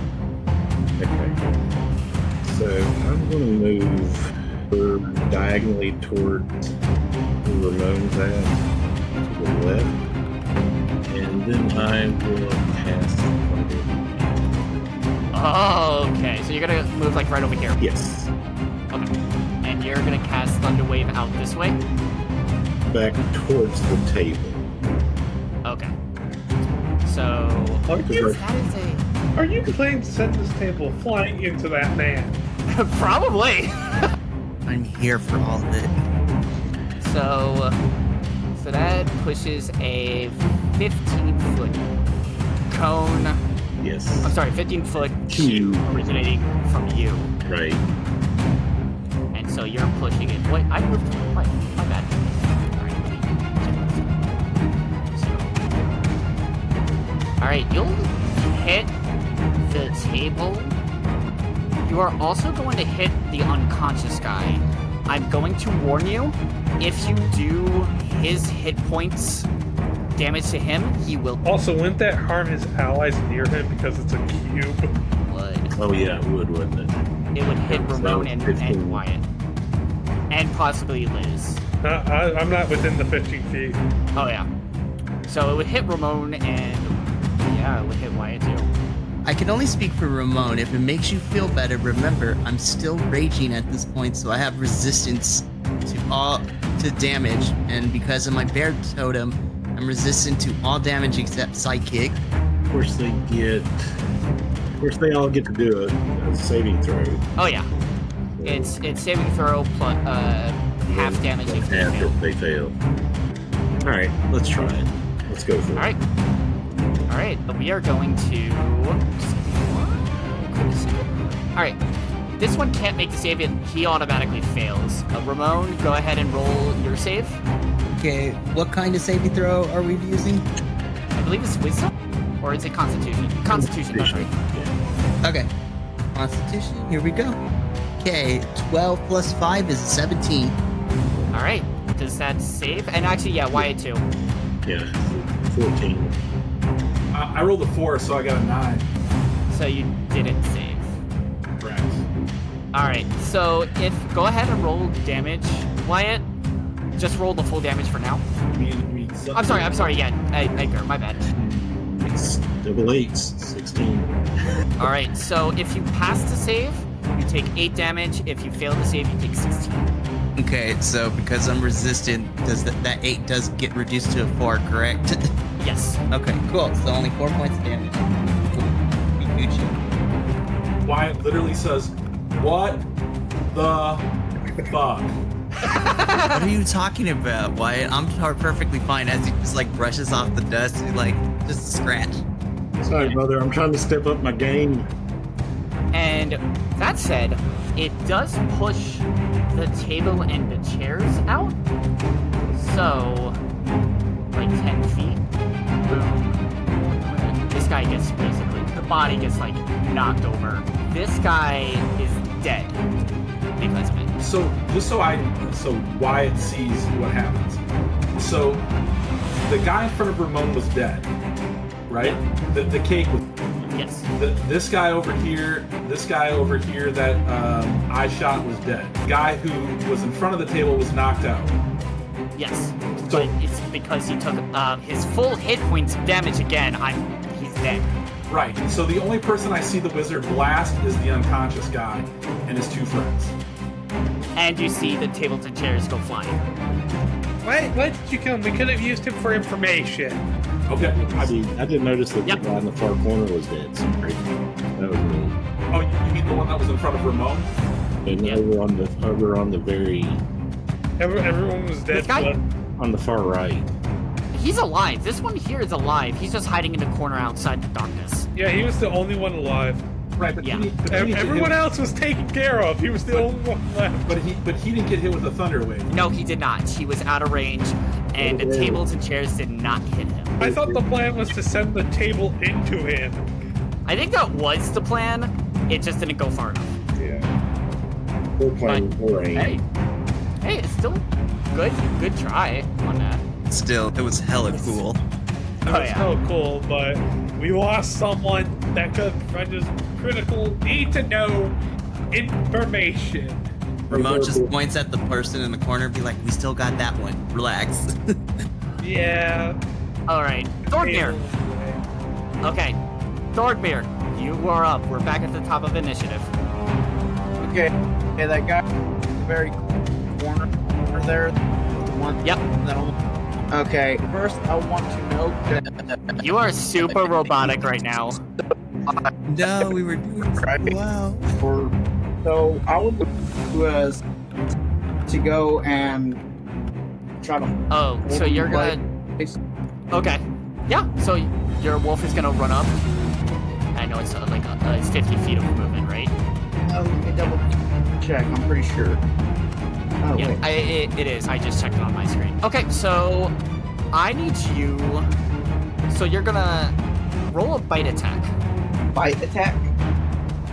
Okay. So I'm going to move diagonally towards where Ramon's at, to the left, and then I will cast Thunder. Oh, okay. So you're going to move, like, right over here? Yes. Okay. And you're going to cast Thunder Wave out this way? Back towards the table. Okay. So... Are you planning to set this table flying into that man? Probably. I'm here for all of it. So that pushes a 15-foot cone. Yes. I'm sorry, 15-foot Cube. cube originating from you. Right. And so you're pushing it. Wait, I moved to my bad. Alright, let me check this. Alright, you'll hit the table. You are also going to hit the unconscious guy. I'm going to warn you, if you do his hit points damage to him, he will Also, wouldn't that harm his allies near him because it's a cube? blood. Oh yeah, it would, wouldn't it? It would hit So, Ramon and 15. Wyatt. And possibly Liz. I'm not within the 15 feet. Oh yeah. So it would hit Ramon and yeah, it would hit Wyatt too. I can only speak for Ramon. If it makes you feel better, remember, I'm still raging at this point, so I have resistance to damage, and because of my bear totem, I'm resistant to all damage except psychic. Of course they all get to do a saving throw. Oh yeah. It's saving throw plus half damage if they Half fail. if they fail. Alright, let's try it. Let's go for it. Alright. Alright, we are going to Alright. This one can't make the save, he automatically fails. Ramon, go ahead and roll your save. Okay, what kind of saving throw are we using? I believe it's wisdom? Or is it constitution? Constitution, that's right. Yeah. Okay, Constitution, here we go. Okay, 12 plus 5 is 17. Alright. Does that save? And actually, yeah, Wyatt too. Yeah. 14. I rolled a 4, so I got a 9. So you didn't save. Correct. Alright, so go ahead and roll damage, Wyatt. Just roll the full damage for now. I'm sorry, yeah, Edgar, my bad. It's double eights. 16. Alright, so if you pass the save, you take 8 damage. If you fail the save, you take 16. Okay, so because I'm resistant, does that 8 does get reduced to a 4, correct? Yes. Okay, cool. So only 4 points of damage. Be Gucci. Wyatt literally says, "What the fuck?" What are you talking about, Wyatt? I'm perfectly fine as he just like brushes off the dust and like just a scratch. Sorry, brother. I'm trying to step up my game. And that said, it does push the table and the chairs out. So, like 10 feet. Boom. This guy gets basically, the body gets like knocked over. This guy is dead because of it. So so Wyatt sees what happens. So the guy in front of Ramon was dead, right? The cake was. Yes. This guy over here that I shot was dead. The guy who was in front of the table was knocked out. Yes. So- But it's because he took his full hit points of damage again. He's dead. Right. So the only person I see the wizard blast is the unconscious guy and his 2 friends. And you see the tables and chairs go flying. Why did you kill him? We could have used him for information. Okay. See, I didn't notice that Yep. the guy in the far corner was dead. Sorry. That was me. Oh, you mean the one that was in front of Ramon? And Yeah. over on the very Everyone was dead. This guy? but- on the far right. He's alive. This one here is alive. He's just hiding in the corner outside the darkness. Yeah, he was the only one alive. Right, but Yeah. he didn't get Everyone hit, else was taken care of. He was the only one left. But he didn't get hit with a thunder wave. No, he did not. He was out of range, and the tables and chairs did not hit him. I thought the plan was to send the table into him. I think that was the plan. It just didn't go far enough. Yeah. We're playing rain. Hey, it's still good try on that. Still, it was hella cool. Oh, It's yeah. so cool, but we lost someone that could render critical need to know information. Ramon just points at the person in the corner and be like, we still got that one. Relax. Yeah. Alright, Thorgmir. Okay, Thorgmir, you are up. We're back at the top of initiative. Okay, that guy in the very corner there, the one Yep. that almost. Okay, first I want to note that You are super robotic right now. No, we were doing so well. so I would do as to go and try to. Oh, so you're gonna. Okay. Yeah. So your wolf is gonna run up. I know it's it's 50 feet of movement, right? Let me double check. I'm pretty sure. Oh, Yeah, wait. it is. I just checked it on my screen. Okay, so I need you. So you're gonna roll a bite attack Bite attack?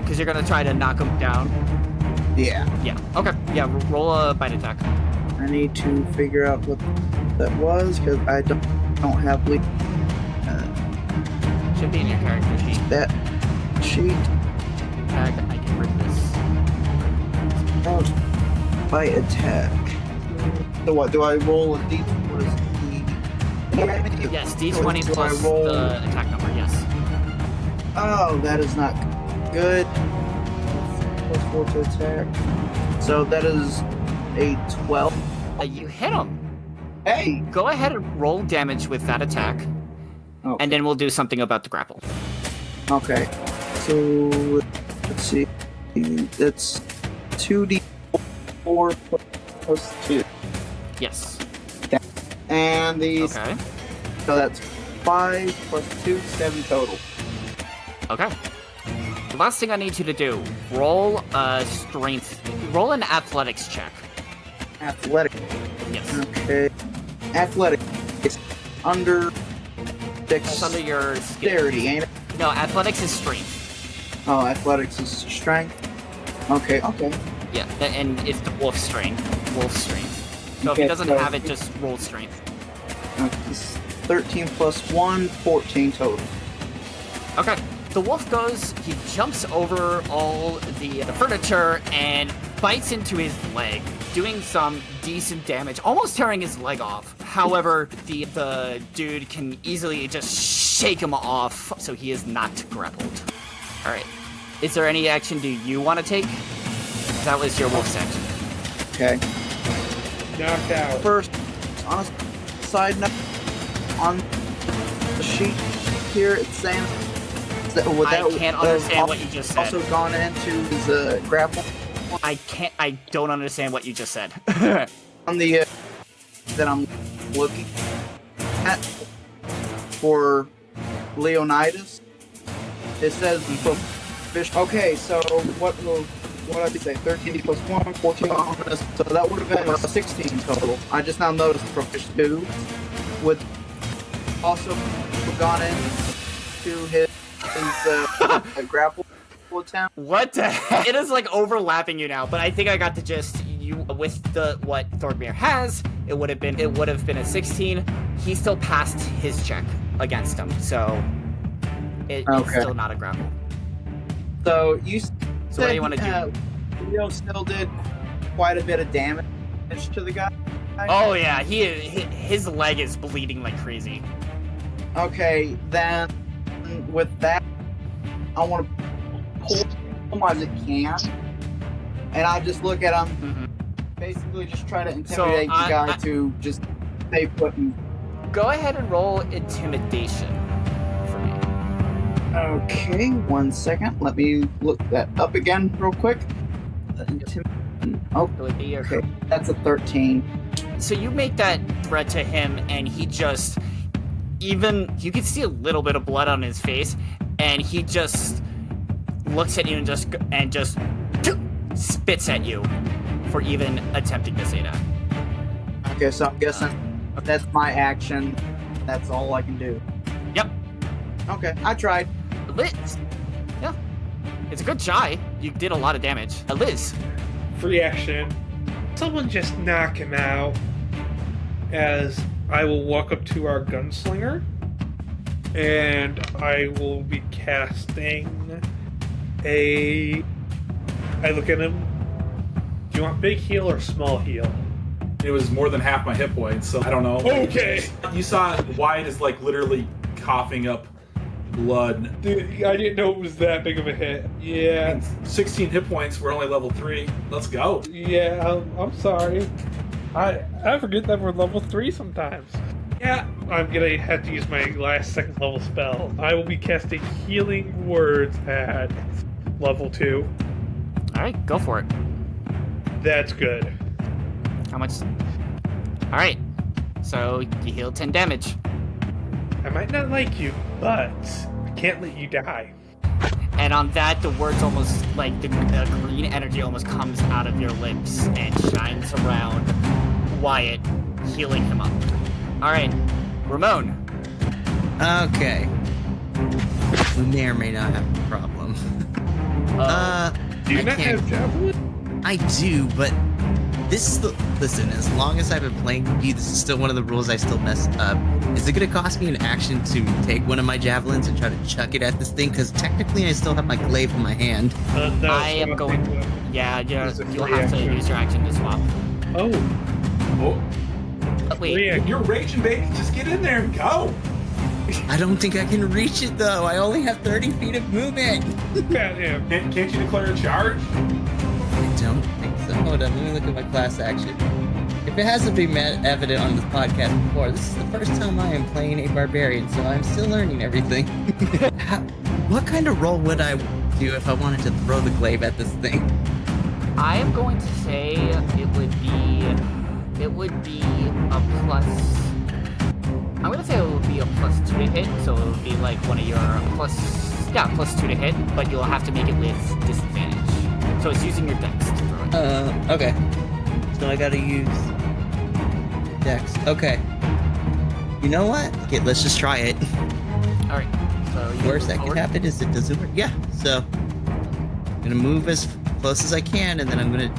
because you're gonna try to knock him down. Yeah. Yeah. Okay. Yeah. Roll a bite attack. I need to figure out what that was because I don't have Should be in your character sheet. that sheet. In fact, I can bring this. Oh, bite attack. So what? Do I roll a d? What is the? Yes, D20 Do I plus roll? the attack number. Yes. Oh, that is not good. +4 to attack. So that is a 12. You hit him. Hey. Go ahead and roll damage with that attack, Okay. and then we'll do something about the grapple. Okay. So let's see. That's 2d4 plus 2. Yes. And these. Okay. So that's 5 plus 2, 7 total. Okay. The last thing I need you to do, roll a strength, roll an athletics check. Athletic. Yes. Okay. Athletic. It's under That's under your skill. dexterity, ain't it? No, athletics is strength. Oh, athletics is strength. Okay. Yeah, and it's the wolf strength. Wolf strength. So if Okay, he doesn't so- have it, just roll strength. It's 13 plus 1, 14 total. Okay. The wolf goes, he jumps over all the furniture and bites into his leg, doing some decent damage, almost tearing his leg off. However, the dude can easily just shake him off, so he is not grappled. All right. Is there any action do you want to take? That was your wolf's action. Okay. Knocked out. First, on a side note, on the sheet here, it's saying that I can't understand what you just said. Also gone into his grapple I don't understand what you just said. on the that I'm looking at for Leonidas. It says fish. Okay, so what did I say? 13 plus 1, 14 on this. So that would have been a 16 total. I just now noticed Proficient 2 would also have gone into his grapple attempt. What the heck? It is like overlapping you now, but I think I got the gist. You with what Thorgmir has, it would have been a 16. He still passed his check against him, so it's Okay. still not a grapple. So you So what do you want to do? Leo still did quite a bit of damage to the guy. Oh yeah, his leg is bleeding like crazy. Okay, then with that, I want to pull him as it can, and I just look at him, Mhm. basically just try to intimidate the guy to just stay put. Go ahead and roll intimidation for me. Okay, 1 second. Let me look that up again real quick. Oh, It would be your okay, that's a 13. So you make that threat to him, and he just, even, you can see a little bit of blood on his face, and he just looks at you and just spits at you for even attempting to say that. Okay, so I'm guessing that's my action. That's all I can do. Yep. Okay, I tried. Liz. Yeah. It's a good try. You did a lot of damage. Liz. Free action. Someone just knock him out. As I will walk up to our gunslinger, and I will be casting I look at him. Do you want big heal or small heal? It was more than half my hit points, so I don't know. Okay. You saw Wyatt is like literally coughing up blood. Dude, I didn't know it was that big of a hit. Yeah. And 16 hit points. We're only level 3. Let's go. Yeah, I'm sorry. I forget that we're level 3 sometimes. Yeah, I'm gonna have to use my last second level spell. I will be casting Healing Words at level 2. All right, go for it. That's good. How much? All right. So you heal 10 damage. I might not like you, but I can't let you die. And on that, the words almost, like, the green energy almost comes out of your lips and shines around Wyatt, healing him up. All right, Ramon. Okay. We may or may not have a problem. Do you I not can't- have javelin? I do, but this is the listen. As long as I've been playing D, this is still one of the rules I still mess up. Is it gonna cost me an action to take one of my javelins and try to chuck it at this thing? Because technically, I still have my glaive in my hand. No, I am don't going. think so. Yeah, It's a you'll free have to action. use your action to swap. Oh, Oh, Wait, free action. you're raging, baby. Just get in there and go. I don't think I can reach it though. I only have 30 feet of movement. Look at him. Can't you declare a charge? I don't think so. Hold on, let me look at my class action. If it hasn't been evident on this podcast before, this is the first time I am playing a barbarian, so I'm still learning everything. What kind of roll would I do if I wanted to throw the glaive at this thing? I am going to say it would be a plus. I'm gonna say it would be a +2 to hit, so it would be like one of your +2 to hit, but you'll have to make it with disadvantage. So it's using your dex to throw it. Okay. So I gotta use Dex. Okay. You know what? Okay, let's just try it. All right. So you Worst move that could forward. happen is it doesn't work. Yeah. So I'm gonna move as close as I can, and then I'm gonna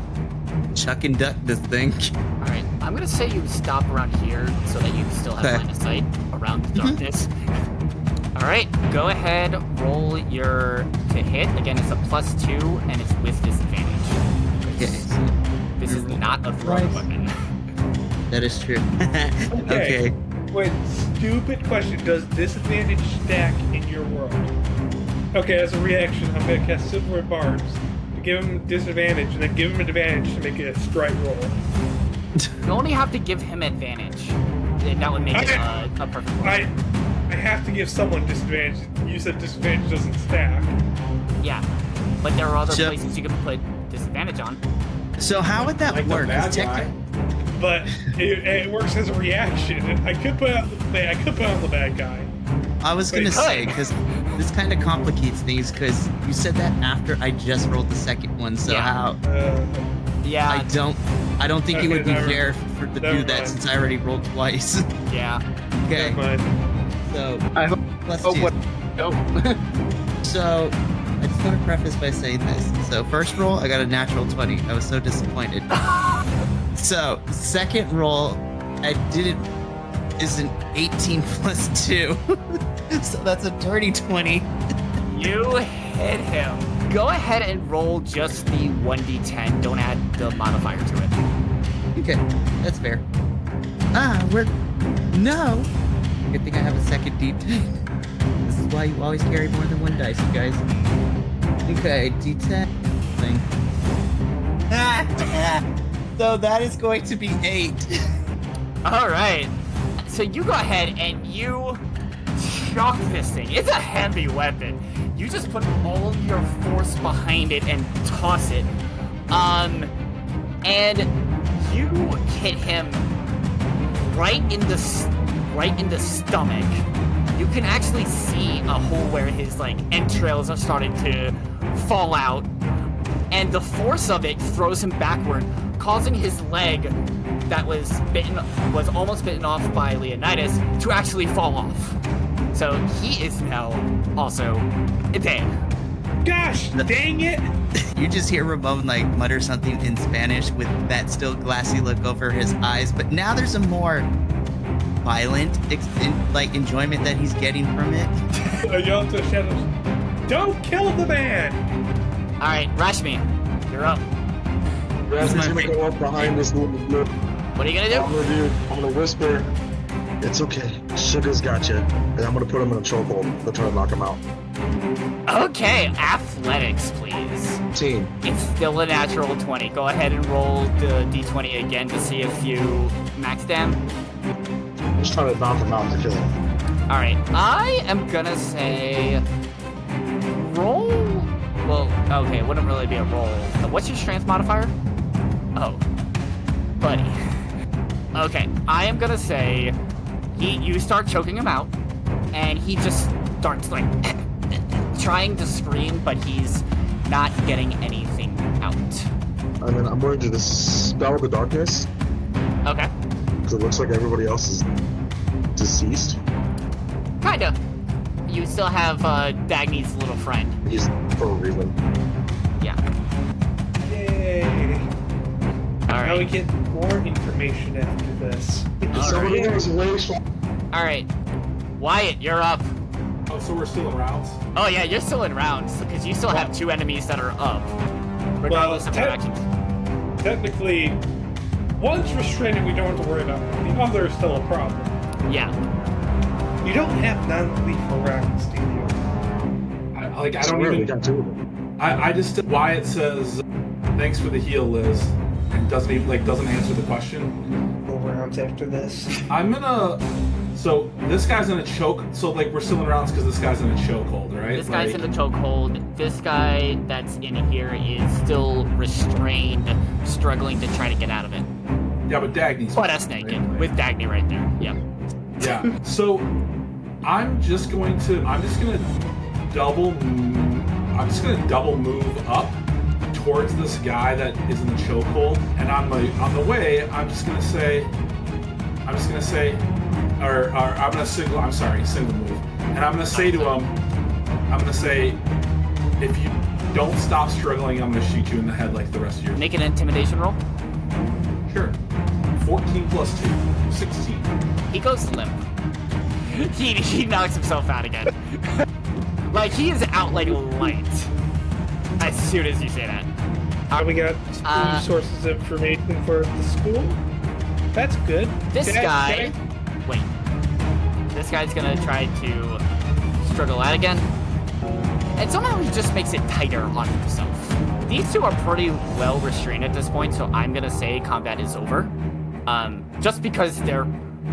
chuck and duck this thing. All right. I'm gonna say you stop around here so that you still have Okay. line of sight around the darkness. All right. Go ahead. Roll your to hit. Again, it's a +2 and it's with disadvantage. Okay. So This is not a thrown Right. weapon. that is true. Okay. Okay. Wait, stupid question. Does disadvantage stack in your world? Okay, as a reaction, I'm going to cast Silver Barbs to give him disadvantage and then give him advantage to make it a strike roll. You only have to give him advantage. And that would make it a perfect roll. I have to give someone disadvantage. You said disadvantage doesn't stack. Yeah. But there are other So- places you can put disadvantage on. So how would that Like the work? 'Cause bad guy. But it works as a reaction. I could put on the bad guy. I was gonna Wait, say because this kind of complicates things because you said that after I just rolled the second one. So Yeah. how? Yeah. I don't think it would be Okay, fair for to never do that mind. since I already rolled twice. Yeah. Okay. Never mind. So I hope. plus Oh, two. what? Oh. So I just want to preface by saying this. So first roll, I got a natural 20. I was so disappointed. So second roll, I didn't. Is an 18 plus 2. So that's a dirty 20. You hit him. Go ahead and roll just the 1d10. Don't add the modifier to it. Okay, that's fair. No! Good thing I have a second D10. This is why you always carry more than one dice, you guys. Okay, D10. Thing. So that is going to be 8. All right. So you go ahead and you shock this thing. It's a heavy weapon. You just put all of your force behind it and toss it. And you hit him right in the stomach. You can actually see a hole where his entrails are starting to fall out, and the force of it throws him backward, causing his leg that was almost bitten off by Leonidas to actually fall off. So he is now also dead. Gosh, dang it! You just hear Ramon mutter something in Spanish with that still glassy look over his eyes, but now there's a more violent enjoyment that he's getting from it. I yell to the shadows, "Don't kill the man!" All right, Rashmi, you're up. Raspy's my gonna go up behind this little blue. What are you gonna I'm do? gonna whisper, "It's okay, Sugar's got you," and I'm gonna put him in a chokehold to try to knock him out. Okay, athletics, please. Team. It's still a natural 20. Go ahead and roll the d20 again to see if you max them. Just trying to knock him out to kill him. All right, I am gonna say roll. Well, okay, it wouldn't really be a roll. What's your strength modifier? Oh, buddy. Okay, I am gonna say you start choking him out, and he just starts like trying to scream, but he's not getting anything out. And then I'm going to dispel the darkness Okay, because it looks like everybody else is deceased. kinda. You still have Dagny's little friend. He's for a reason. Yeah. Yay! Now we Alright. get more information after this. Somebody Alright. else way strong. Alright. Wyatt, you're up. Oh, so we're still in rounds? Oh yeah, you're still in rounds, because you still have 2 enemies that are up. Regardless of their actions. Technically, one's restraining we don't have to worry about. The other is still a problem. Yeah. You don't have non-lethal rounds, do you? I don't We even. got 2 of them. I just. Wyatt says, thanks for the heal, Liz. And doesn't even, doesn't answer the question. Full rounds after this. I'm gonna. So this guy's in a choke. So we're still in rounds because this guy's in a chokehold, right? This guy's in a chokehold. This guy that's in here is still restrained, struggling to try to get out of it. Yeah, but Dagny's. Butt ass naked, with Dagny right there. Yep. Yeah. So I'm just gonna double move up towards this guy that is in the chokehold, and on the way, I'm gonna single move, and I'm gonna say to him, if you don't stop struggling, I'm gonna shoot you in the head like the rest of your. Make an intimidation roll. Sure. 14 plus 2, 16. He goes limp. He knocks himself out again. Like, he is out like light. As soon as you say that. We got 2 sources of information for the school. That's good. This guy... Wait. This guy's gonna try to struggle out again. And somehow he just makes it tighter on himself. These 2 are pretty well restrained at this point, so I'm gonna say combat is over. Just because they're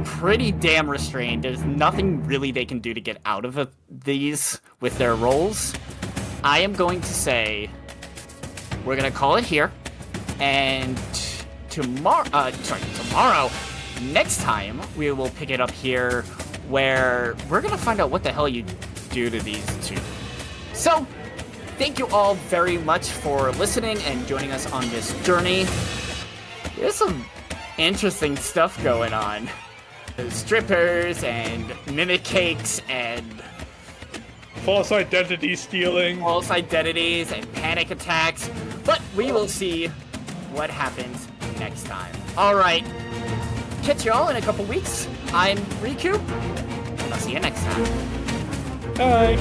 pretty damn restrained. There's nothing really they can do to get out of these with their rolls. I am going to say we're gonna call it here, and tomorrow, next time we will pick it up here, where we're gonna find out what the hell you do to these 2. So, thank you all very much for listening and joining us on this journey. There's some interesting stuff going on. There's strippers and mimic cakes and False identity stealing. false identities and panic attacks, but we will see what happens next time. Alright, catch y'all in a couple weeks. I'm Riku, and I'll see you next time. Bye.